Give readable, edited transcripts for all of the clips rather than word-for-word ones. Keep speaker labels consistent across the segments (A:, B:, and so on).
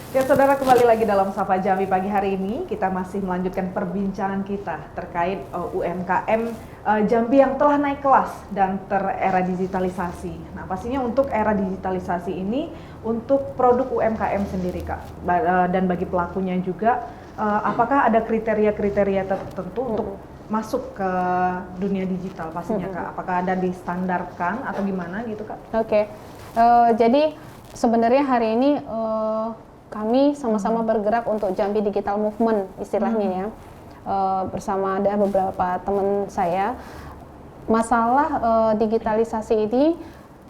A: Ya saudara, kembali lagi dalam Sapa Jambi pagi hari ini. Kita masih melanjutkan perbincangan kita terkait UMKM Jambi yang telah naik kelas dan terera digitalisasi. Nah pastinya untuk era digitalisasi ini untuk produk UMKM sendiri Kak, dan bagi pelakunya juga, apakah ada kriteria-kriteria tertentu untuk masuk ke dunia digital pastinya Kak? Apakah ada distandarkan atau gimana gitu Kak?
B: Oke. Jadi sebenarnya hari ini kami sama-sama bergerak untuk Jambi Digital Movement istilahnya ya, bersama ada beberapa teman saya. Masalah digitalisasi ini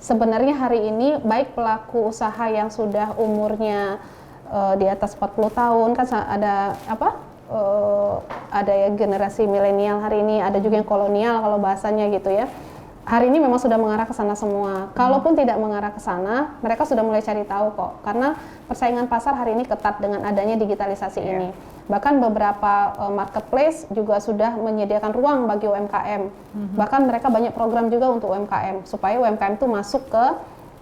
B: sebenarnya hari ini baik pelaku usaha yang sudah umurnya di atas 40 tahun kan ada ada ya generasi milenial hari ini, ada juga yang kolonial kalau bahasanya gitu ya. Hari ini memang sudah mengarah ke sana semua. Kalaupun tidak mengarah ke sana, mereka sudah mulai cari tahu kok. Karena persaingan pasar hari ini ketat dengan adanya digitalisasi ini. Bahkan beberapa marketplace juga sudah menyediakan ruang bagi UMKM. Bahkan mereka banyak program juga untuk UMKM supaya UMKM itu masuk ke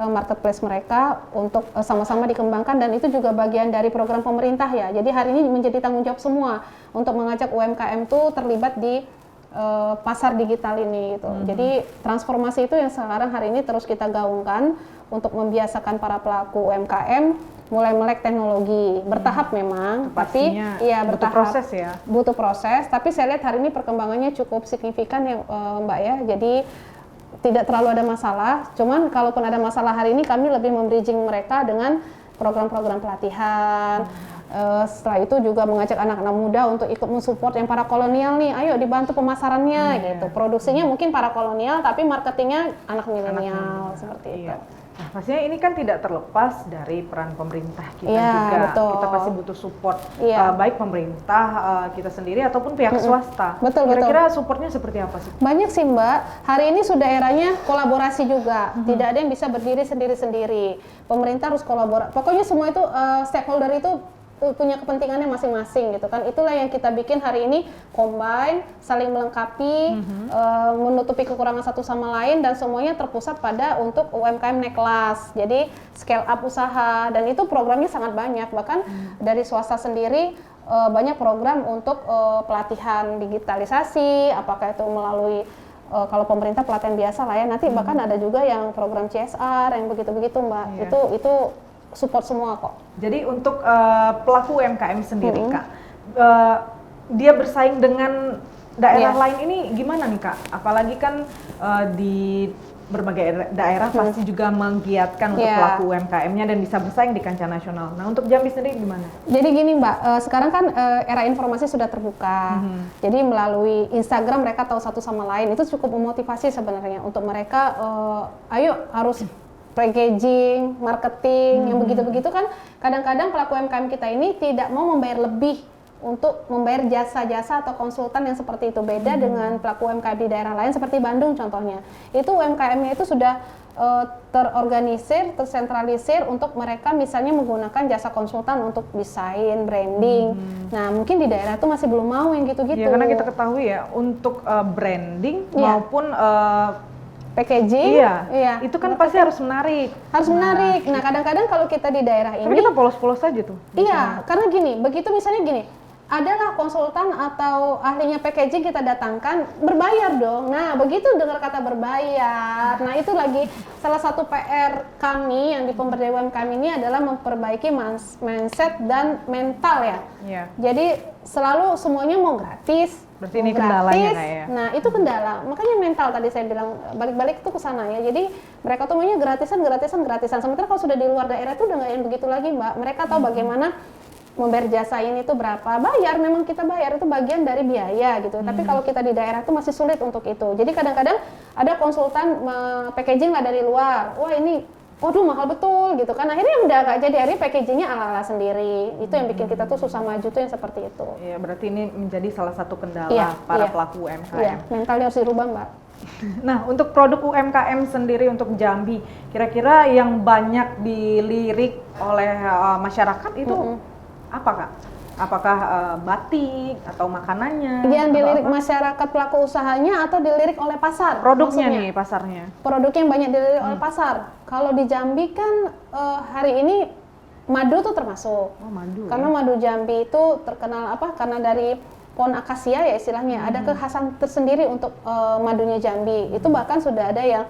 B: marketplace mereka untuk sama-sama dikembangkan, dan itu juga bagian dari program pemerintah ya. Jadi hari ini menjadi tanggung jawab semua untuk mengajak UMKM itu terlibat di pasar digital ini gitu. Jadi transformasi itu yang sekarang hari ini terus kita gaungkan untuk membiasakan para pelaku UMKM mulai melek teknologi. Bertahap memang,
A: pastinya,
B: tapi ya
A: butuh
B: bertahap.
A: proses ya.
B: Butuh proses, tapi saya lihat hari ini perkembangannya cukup signifikan ya Mbak ya. Jadi tidak terlalu ada masalah. Cuman kalaupun ada masalah hari ini kami lebih membridging mereka dengan program-program pelatihan. Setelah itu juga mengajak anak-anak muda untuk ikut mensupport yang para kolonial nih, ayo dibantu pemasarannya gitu. Produksinya mungkin para kolonial tapi marketingnya anak milenial seperti itu.
A: Nah, pastinya ini kan tidak terlepas dari peran pemerintah kita juga.
B: Betul.
A: Kita pasti butuh support, baik pemerintah kita sendiri ataupun pihak swasta.
B: Betul.
A: Kira-kira supportnya seperti apa sih?
B: Banyak sih Mbak. Hari ini sudah eranya kolaborasi juga. Tidak ada yang bisa berdiri sendiri-sendiri. Pemerintah harus kolaborasi. Pokoknya semua itu stakeholder itu punya kepentingannya masing-masing gitu kan. Itulah yang kita bikin hari ini, combine, saling melengkapi, menutupi kekurangan satu sama lain, dan semuanya terpusat pada untuk UMKM naik kelas. Jadi scale up usaha, dan itu programnya sangat banyak. Bahkan dari swasta sendiri banyak program untuk pelatihan digitalisasi, apakah itu melalui kalau pemerintah pelatihan biasa lah ya, nanti bahkan ada juga yang program CSR yang begitu-begitu Mbak. Itu support semua kok.
A: Jadi untuk pelaku UMKM sendiri Kak, dia bersaing dengan daerah lain ini gimana nih Kak? Apalagi kan di berbagai daerah pasti juga menggiatkan untuk pelaku UMKM-nya dan bisa bersaing di kancah nasional. Nah untuk Jambi sendiri gimana? Jadi
B: gini Mbak, sekarang kan era informasi sudah terbuka. Jadi melalui Instagram mereka tahu satu sama lain, itu cukup memotivasi sebenarnya untuk mereka, ayo harus packaging, marketing, yang begitu-begitu kan kadang-kadang pelaku UMKM kita ini tidak mau membayar lebih untuk membayar jasa-jasa atau konsultan yang seperti itu. Beda dengan pelaku UMKM di daerah lain seperti Bandung contohnya. Itu UMKM-nya itu sudah terorganisir, tersentralisir untuk mereka misalnya menggunakan jasa konsultan untuk desain, branding. Nah mungkin di daerah itu masih belum mau yang gitu-gitu.
A: Ya karena kita ketahui ya untuk branding maupun
B: packaging,
A: itu kan pasti harus menarik.
B: Nah kadang-kadang kalau kita di daerah ini,
A: tapi kita polos-polos aja tuh.
B: Iya, karena gini, begitu misalnya gini, adalah konsultan atau ahlinya packaging kita datangkan, berbayar dong. Nah begitu dengar kata berbayar, nah itu lagi salah satu PR kami yang di pemberdayaan kami ini adalah memperbaiki mindset dan mental ya. Jadi selalu semuanya mau gratis.
A: Berarti ini kendalanya Kak ya?
B: Nah itu kendala, makanya mental tadi saya bilang balik-balik itu ke sana ya. Jadi mereka tuh maunya gratisan. Sementara kalau sudah di luar daerah itu udah nggak yang begitu lagi Mbak. Mereka tahu bagaimana membayar jasa ini tuh berapa, bayar, memang kita bayar itu bagian dari biaya gitu. Tapi kalau kita di daerah tuh masih sulit untuk itu. Jadi kadang-kadang ada konsultan packaging lah dari luar, wah ini waduh mahal betul gitu kan, akhirnya udah gak jadi, akhirnya packagingnya ala-ala sendiri. Itu yang bikin kita tuh susah maju tuh yang seperti itu.
A: Iya, berarti ini menjadi salah satu kendala para pelaku UMKM.
B: Iya, mentalnya harus dirubah Mbak.
A: Nah untuk produk UMKM sendiri untuk Jambi, kira-kira yang banyak dilirik oleh masyarakat itu apa Kak? Apakah batik atau makanannya?
B: Yang dilirik masyarakat pelaku usahanya atau dilirik oleh pasar?
A: Produknya maksudnya? Nih pasarnya.
B: Produk yang banyak dilirik oleh pasar. Kalau di Jambi kan hari ini madu tuh termasuk.
A: Oh, madu.
B: Karena madu Jambi itu terkenal apa? Karena dari pohon akasia ya istilahnya, ada kekhasan tersendiri untuk madunya Jambi. Itu bahkan sudah ada yang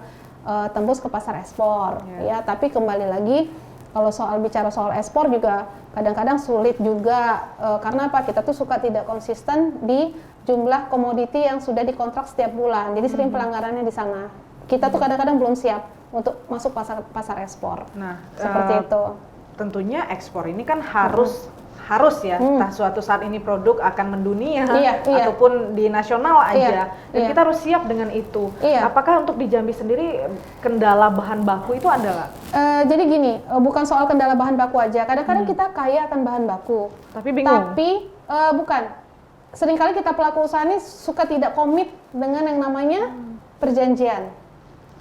B: tembus ke pasar ekspor, ya. Tapi kembali lagi, kalau bicara soal ekspor juga kadang-kadang sulit juga, karena apa? Kita tuh suka tidak konsisten di jumlah komoditi yang sudah dikontrak setiap bulan. Jadi sering pelanggarannya di sana. Kita tuh kadang-kadang belum siap untuk masuk pasar ekspor.
A: Nah,
B: seperti itu.
A: Tentunya ekspor ini kan harus ya, entah suatu saat ini produk akan mendunia ataupun di nasional aja, dan kita harus siap dengan itu. Apakah untuk di Jambi sendiri kendala bahan baku itu ada nggak?
B: Jadi gini, bukan soal kendala bahan baku aja. Kadang-kadang kita kaya akan bahan baku,
A: tapi bingung.
B: Bukan. Seringkali kita pelaku usaha ini suka tidak komit dengan yang namanya perjanjian.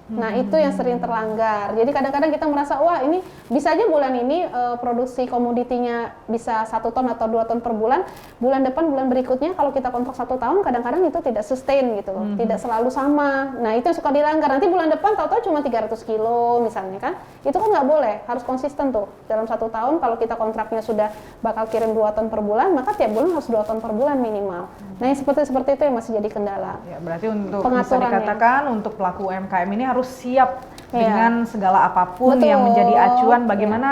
B: Nah, itu yang sering terlanggar. Jadi kadang-kadang kita merasa, wah ini bisa aja bulan ini produksi komoditinya bisa 1 ton atau 2 ton per bulan. Bulan depan, bulan berikutnya kalau kita kontrak 1 tahun, kadang-kadang itu tidak sustain gitu loh. Tidak selalu sama. Nah, itu yang suka dilanggar. Nanti bulan depan tahu-tahu cuma 300 kilo misalnya kan. Itu kan nggak boleh, harus konsisten tuh. Dalam 1 tahun kalau kita kontraknya sudah bakal kirim 2 ton per bulan, maka tiap bulan harus 2 ton per bulan minimal. Nah, yang seperti itu yang masih jadi kendala.
A: Ya, berarti untuk bisa dikatakan untuk pelaku UMKM ini harus siap dengan segala apapun yang menjadi acuan bagaimana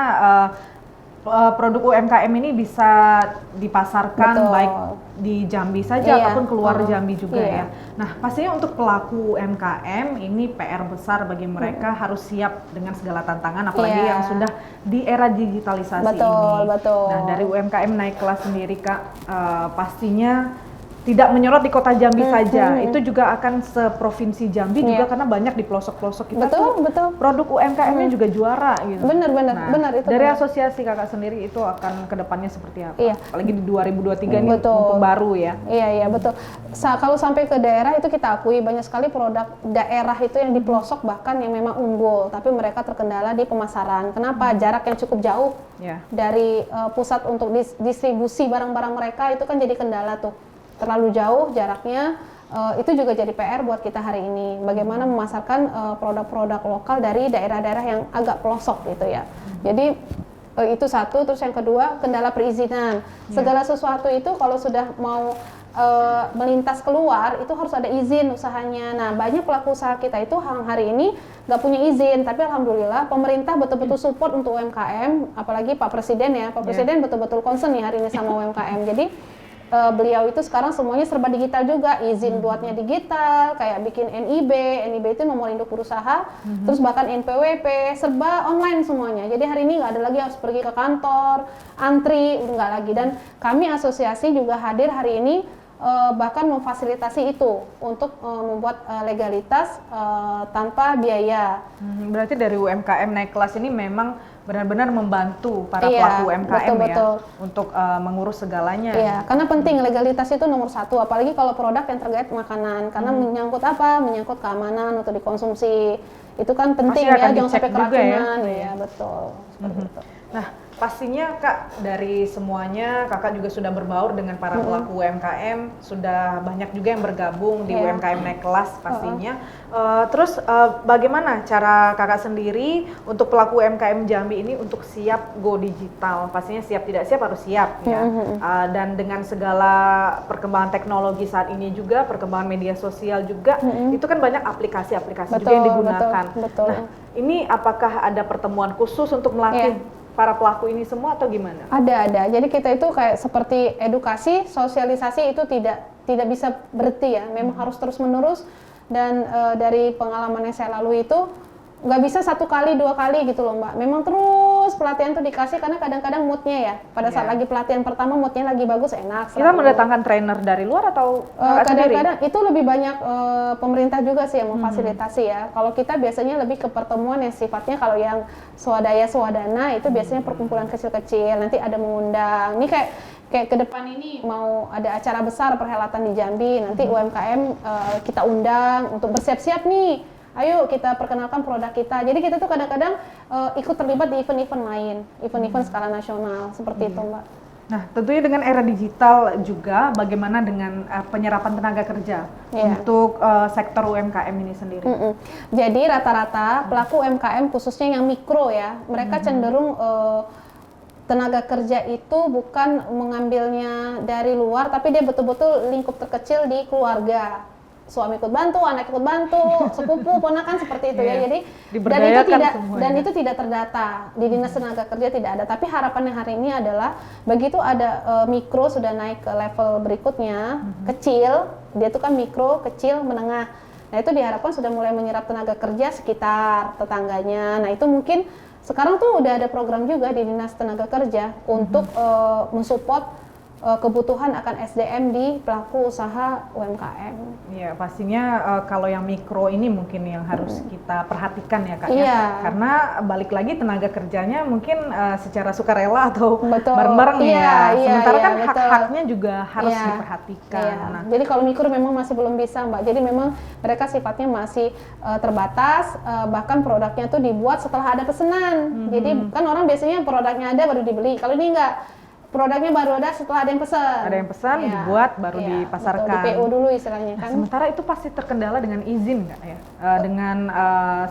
A: produk UMKM ini bisa dipasarkan baik di Jambi saja ataupun keluar Jambi juga ya. Nah, pastinya untuk pelaku UMKM ini PR besar bagi mereka, harus siap dengan segala tantangan apalagi yang sudah di era digitalisasi ini. Nah, dari UMKM naik kelas sendiri Kak, pastinya tidak menyorot di kota Jambi saja, itu juga akan seprovinsi Jambi juga, karena banyak di pelosok-pelosok kita produk UMKM-nya juga juara gitu. Benar itu. Dari asosiasi Kakak sendiri itu akan kedepannya seperti apa? Apalagi di 2023 ini mumpung baru ya.
B: Iya betul. Kalau sampai ke daerah itu kita akui banyak sekali produk daerah itu yang di pelosok bahkan yang memang unggul, tapi mereka terkendala di pemasaran. Kenapa? Jarak yang cukup jauh dari pusat untuk distribusi barang-barang mereka itu kan jadi kendala tuh. Terlalu jauh jaraknya, itu juga jadi PR buat kita hari ini. Bagaimana memasarkan produk-produk lokal dari daerah-daerah yang agak pelosok gitu ya. Jadi itu satu, terus yang kedua kendala perizinan. Segala sesuatu itu kalau sudah mau melintas keluar itu harus ada izin usahanya. Nah, banyak pelaku usaha kita itu hari ini nggak punya izin, tapi alhamdulillah pemerintah betul-betul support untuk UMKM, apalagi Pak Presiden ya. Pak Presiden betul-betul concern nih hari ini sama UMKM. Jadi beliau itu sekarang semuanya serba digital juga, izin buatnya digital, kayak bikin NIB itu nomor induk berusaha, terus bahkan NPWP, serba online semuanya. Jadi hari ini nggak ada lagi harus pergi ke kantor, antri, nggak lagi. Dan kami asosiasi juga hadir hari ini, bahkan memfasilitasi itu untuk membuat legalitas tanpa biaya.
A: Berarti dari UMKM naik kelas ini memang benar-benar membantu para pelaku UMKM untuk mengurus segalanya.
B: Iya, karena penting legalitas itu nomor 1, apalagi kalau produk yang terkait makanan, karena menyangkut menyangkut keamanan untuk dikonsumsi. Itu kan penting ya, jangan sampai keracunan. Iya, betul. Seperti itu.
A: Nah, pastinya Kak, dari semuanya Kakak juga sudah berbaur dengan para pelaku UMKM, sudah banyak juga yang bergabung di UMKM naik kelas pastinya. Terus bagaimana cara Kakak sendiri untuk pelaku UMKM Jambi ini untuk siap go digital? Pastinya siap tidak siap harus siap ya. Dan dengan segala perkembangan teknologi saat ini juga, perkembangan media sosial juga, itu kan banyak aplikasi-aplikasi juga yang digunakan. Nah, ini apakah ada pertemuan khusus untuk melatih para pelaku ini semua atau gimana?
B: Ada. Jadi kita itu kayak seperti edukasi, sosialisasi itu tidak bisa berhenti ya. Memang harus terus-menerus, dan dari pengalaman yang saya lalui itu nggak bisa 1 kali 2 kali gitu loh Mbak. Memang terus pelatihan tuh dikasih, karena kadang-kadang moodnya ya. Pada saat lagi pelatihan pertama moodnya lagi bagus, enak.
A: Kita mendatangkan trainer dari luar atau
B: kadang-kadang itu lebih banyak pemerintah juga sih yang memfasilitasi ya. Kalau kita biasanya lebih ke pertemuan yang sifatnya, kalau yang swadaya swadana itu biasanya perkumpulan kecil-kecil. Nanti ada mengundang. Ini kayak ke depan ini mau ada acara besar perhelatan di Jambi. Nanti UMKM kita undang untuk bersiap-siap nih. Ayo kita perkenalkan produk kita. Jadi kita tuh kadang-kadang ikut terlibat di event-event lain, event-event skala nasional, seperti itu Mbak.
A: Nah, tentunya dengan era digital juga, bagaimana dengan penyerapan tenaga kerja untuk sektor UMKM ini sendiri?
B: Jadi rata-rata pelaku UMKM khususnya yang mikro ya, mereka cenderung tenaga kerja itu bukan mengambilnya dari luar, tapi dia betul-betul lingkup terkecil di keluarga. Suami ikut bantu, anak ikut bantu, sepupu, ponakan seperti itu ya. Jadi dan itu tidak terdata di Dinas Tenaga Kerja, tidak ada. Tapi harapannya hari ini adalah begitu ada mikro sudah naik ke level berikutnya, kecil, dia itu kan mikro, kecil, menengah. Nah, itu diharapkan sudah mulai menyerap tenaga kerja sekitar tetangganya. Nah, itu mungkin sekarang tuh udah ada program juga di Dinas Tenaga Kerja untuk mensupport kebutuhan akan SDM di pelaku usaha UMKM.
A: Iya, pastinya kalau yang mikro ini mungkin yang harus kita perhatikan ya Kak
B: Iya.
A: ya. Karena balik lagi tenaga kerjanya mungkin secara sukarela atau bareng-bareng ya. Sementara kan hak-haknya juga harus diperhatikan.
B: Iya. Nah, jadi kalau mikro memang masih belum bisa Mbak. Jadi memang mereka sifatnya masih terbatas, bahkan produknya tuh dibuat setelah ada pesanan. Jadi kan orang biasanya produknya ada baru dibeli. Kalau ini enggak, produknya baru ada setelah ada yang pesan.
A: Ada yang pesan, dibuat, baru dipasarkan.
B: Betul, di PO dulu istilahnya kan.
A: Nah, sementara itu pasti terkendala dengan izin nggak ya? Dengan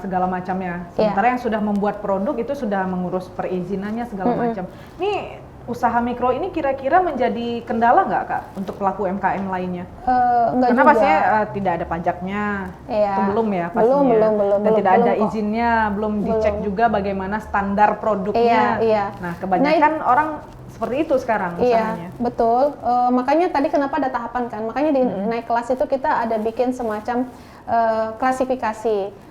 A: segala macamnya. Sementara yang sudah membuat produk itu sudah mengurus perizinannya segala macam. Ini usaha mikro ini kira-kira menjadi kendala nggak Kak untuk pelaku UMKM lainnya?
B: Enggak
A: Karena
B: juga.
A: pastinya tidak ada pajaknya, itu belum ya pastinya.
B: Belum,
A: dan tidak ada
B: kok.
A: izinnya, belum dicek juga bagaimana standar produknya. Nah, kebanyakan orang seperti itu sekarang usahanya.
B: Iya, betul. Makanya tadi kenapa ada tahapan kan? Makanya di naik kelas itu kita ada bikin semacam klasifikasi.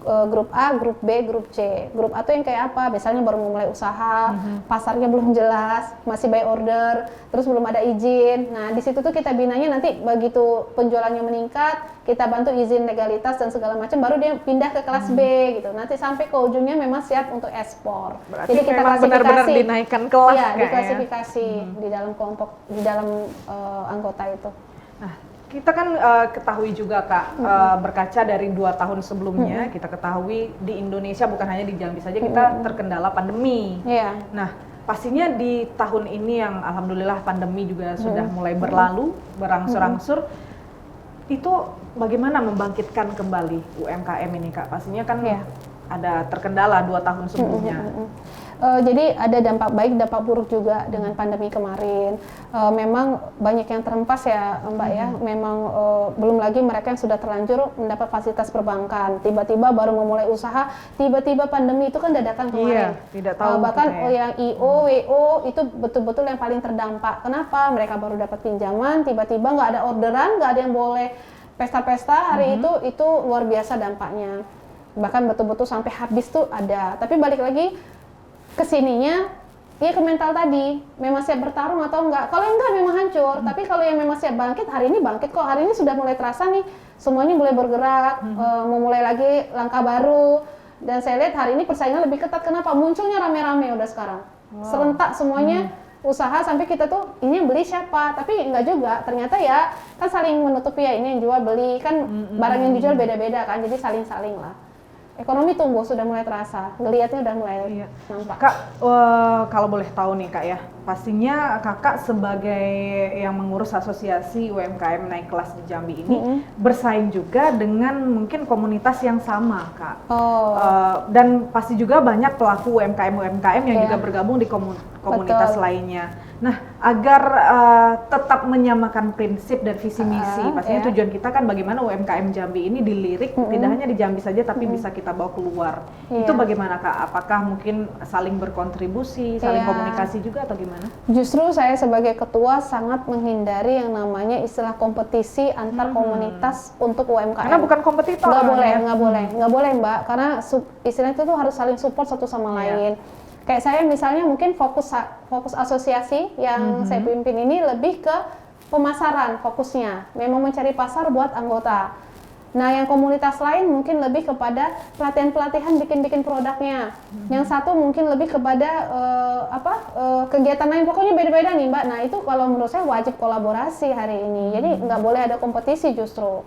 B: Grup A, grup B, grup C. Grup A tuh yang kayak apa? Biasanya baru memulai usaha, pasarnya belum jelas, masih by order, terus belum ada izin. Nah, di situ tuh kita binanya nanti begitu penjualannya meningkat, kita bantu izin legalitas dan segala macam, baru dia pindah ke kelas B gitu. Nanti sampai ke ujungnya memang siap untuk ekspor.
A: Berarti
B: jadi kita klasifikasi.
A: Benar-benar dinaikkan kelas.
B: Iya, diklasifikasi di dalam kelompok, di dalam anggota itu.
A: Nah, kita kan ketahui juga Kak, berkaca dari 2 tahun sebelumnya, kita ketahui di Indonesia bukan hanya di Jambi saja kita terkendala pandemi. Nah, pastinya di tahun ini yang alhamdulillah pandemi juga sudah mulai berlalu, berangsur-angsur, itu bagaimana membangkitkan kembali UMKM ini Kak? Pastinya kan ada terkendala 2 tahun sebelumnya.
B: Jadi ada dampak baik, dampak buruk juga dengan pandemi kemarin. Memang banyak yang terhempas ya Mbak ya. Memang belum lagi mereka yang sudah terlanjur mendapat fasilitas perbankan. Tiba-tiba baru memulai usaha, tiba-tiba pandemi itu kan dadakan kemarin.
A: Iya, tidak tahu.
B: Bahkan yang IO, WO itu betul-betul yang paling terdampak. Kenapa? Mereka baru dapat pinjaman, tiba-tiba nggak ada orderan, nggak ada yang boleh pesta-pesta hari itu luar biasa dampaknya. Bahkan betul-betul sampai habis tuh ada. Tapi balik lagi kesininya ya ke mental tadi, memang siap bertarung atau enggak. Kalau enggak memang hancur, tapi kalau yang memang siap bangkit, hari ini bangkit kok. Hari ini sudah mulai terasa nih, semuanya mulai bergerak, memulai lagi langkah baru. Dan saya lihat hari ini persaingan lebih ketat. Kenapa? Munculnya rame-rame udah sekarang. Serentak semuanya usaha, sampai kita tuh ini yang beli siapa, tapi enggak juga. Ternyata ya kan saling menutupi ya, ini yang jual beli, kan barang yang dijual beda-beda kan, jadi saling-saling lah. Ekonomi tumbuh, sudah mulai terasa, ngelihatnya udah mulai nampak.
A: Kak, kalau boleh tahu nih Kak ya, pastinya Kakak sebagai yang mengurus asosiasi UMKM naik kelas di Jambi ini bersaing juga dengan mungkin komunitas yang sama Kak. Dan pasti juga banyak pelaku UMKM yang juga bergabung di komunitas lainnya. Nah, agar tetap menyamakan prinsip dan visi misi, pastinya tujuan kita kan bagaimana UMKM Jambi ini dilirik tidak hanya di Jambi saja, tapi bisa kita bawa keluar. Itu bagaimana Kak? Apakah mungkin saling berkontribusi, saling komunikasi juga atau gimana?
B: Justru saya sebagai ketua sangat menghindari yang namanya istilah kompetisi antar komunitas untuk UMKM.
A: Karena bukan kompetitor.
B: Nggak boleh Mbak. Karena istilah itu tuh harus saling support satu sama lain. Kayak saya misalnya mungkin fokus asosiasi yang saya pimpin ini lebih ke pemasaran fokusnya, memang mencari pasar buat anggota. Nah, yang komunitas lain mungkin lebih kepada pelatihan-pelatihan bikin-bikin produknya. Yang satu mungkin lebih kepada kegiatan lain, pokoknya beda-beda nih Mbak. Nah, itu kalau menurut saya wajib kolaborasi hari ini. Jadi nggak boleh ada kompetisi justru.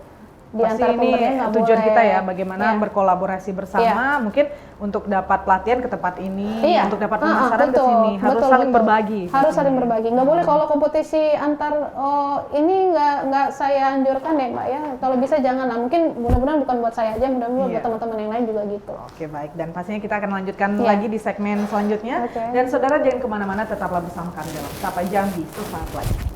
B: di
A: Pasti
B: antara
A: ini
B: pemerintah nggak
A: tujuan
B: boleh.
A: kita ya, bagaimana
B: Iya.
A: berkolaborasi bersama, mungkin untuk dapat pelatihan ke tempat ini,
B: Iya.
A: untuk dapat pemasaran ke
B: Betul,
A: sini, harus
B: betul,
A: saling
B: betul.
A: berbagi.
B: Harus saling berbagi. Nggak boleh kalau kompetisi antar ini nggak saya anjurkan ya Mbak ya. Kalau bisa jangan lah. Mungkin mudah-mudahan bukan buat saya aja, mudah-mudahan
A: Iya.
B: buat teman-teman yang lain juga gitu.
A: Oke baik, dan pastinya kita akan lanjutkan
B: Iya.
A: lagi di segmen selanjutnya.
B: Oke.
A: Dan saudara jangan kemana-mana, tetaplah bersama kami dalam Sapa Jambi sesaat lagi.